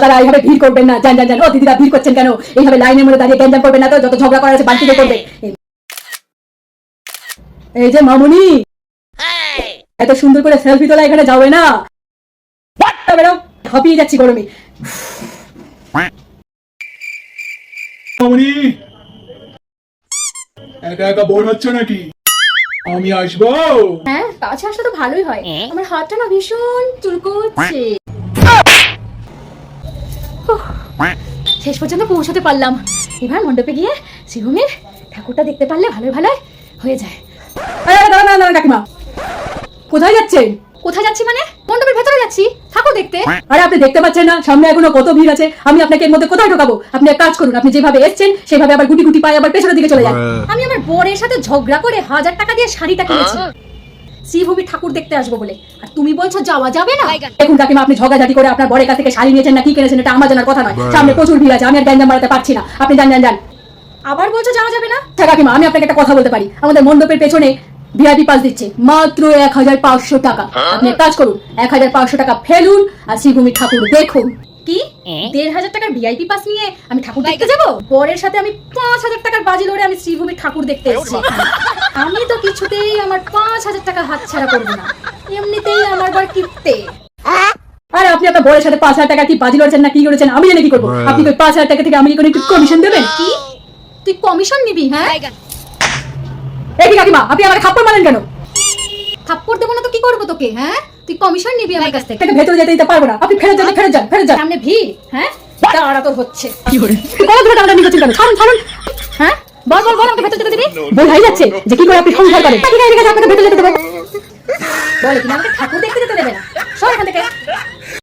তারা এইভাবে ভিড় করবেন না, জান জান জান। ও দিদিরা ভিড় করছেন কেন? এইভাবে লাইনের মধ্যে দাঁড়িয়ে গ্যাঞ্জাম করবেন না তো, যত ঝগড়া করার আছে বাড়িতে করবে। এই যে মামুনি, এত সুন্দর করে সেলফি তোলা এখানে যাবে না, বেরো, হাঁপিয়ে যাচ্ছি গরমে। মামুনি, একা একা বোর হচ্ছ নাকি? আমি আসবো। হ্যাঁ, কাছে আসলে তো ভালোই হয়। আমার হাতটা না ভীষণ চুলকোচ্ছে। শেষ পর্যন্ত পৌঁছতে পারলাম। এবার মণ্ডপে গিয়ে শিবমের ঠাকুরটা দেখতে পারলে ভালো ভালো হয়ে যায়। না কাকিমা, কোথায় যাচ্ছেন? কোথায় যাচ্ছি মানে? মণ্ডপের ভেতরে যাচ্ছি ঠাকুর দেখতে। আরে আপনি দেখতে পাচ্ছেন না সামনে এখনো কত ভিড় আছে? আমি আপনাকে এর মধ্যে কোথায় ঢোকাবো? আপনি এক কাজ করুন, আপনি যেভাবে এসেছেন সেভাবে আবার গুটি গুটি পায়ে আবার পেছনের দিকে চলে যান। আমি আমার বরের সাথে ঝগড়া করে 1000 টাকা দিয়ে শাড়িটা কিনেছি শ্রীভূমি ঠাকুর দেখতে আসবো বলে, আর তুমি বলছো যাওয়া যাবে না? দেখুন কাকিমা, আপনি ঝগড়াঝাটি করে আপনার বরের কাছ থেকে শাড়ি নিয়েছেন না কি কিনেছেন এটা আমার জানার কথা নয়। সামনে প্রচুর ভিড় আছে, আমি আর গ্যাঞ্জাম বাড়াতে পারছি না। আপনি যান যান যান। আবার বলছো যাওয়া যাবে না? আচ্ছা কাকিমা, আমি আপনাকে একটা কথা বলতে পারি। আমাদের মণ্ডপের পেছনে ভিআইপি পাস দিচ্ছে মাত্র 1500 টাকা। আপনি এক কাজ করুন, 1500 টাকা ফেলুন আর শ্রীভূমি ঠাকুর দেখুন। কি 1500 টাকার ভিআইপি পাস নিয়ে আমি ঠাকুর দেখতে যাব? বরের সাথে আমি 5000 টাকার বাজি লড়ে আমি শ্রীভূমি ঠাকুর দেখতে এসেছি। আমি তো কিছুতেই আমার 5000 টাকা হাতছাড়া করব না। এমনিতেই আমার বর কিপটে। আরে আপনি আপনার বরের সাথে 5000 টাকা কি বাজি লড়ছেন না কি করেছেন আমি জানি কি করবো? আপনি ওই 5000 টাকা থেকে আমি একটু কমিশন দেবেন? কি তুই কমিশন নিবি? হ্যাঁ, এই কাকিমা, আপনি আমাকে থাপ্পড় মারেন কেন? থাপ্পড় দেবো না তো কি করবো তোকে? হ্যাঁ, তুই কমিশন নিবি আমার কাছ থেকে। এটাকে ভেতরে যেতে দিতে পারবো না। আপনি ফেরত যান ফেরত যান ফেরত যান। সামনে ভিড়, হ্যাঁ দাঁড়া তোর হচ্ছে। কি করে কত ধরে টানাটানি করছেন কেন? ছাড়ুন ছাড়ুন। হ্যাঁ বল বল বল, আমাকে ভেতর যেতে দিবি? বোঝাই যাচ্ছে যে কি করে আপনি সংসার করেন। ঠিক আছে আপনাকে ভেতরে যেতে দেবো। বলে কিনা আমাকে ঠাকুর দেখতে যেতে দেবে না। সর এখান থেকে।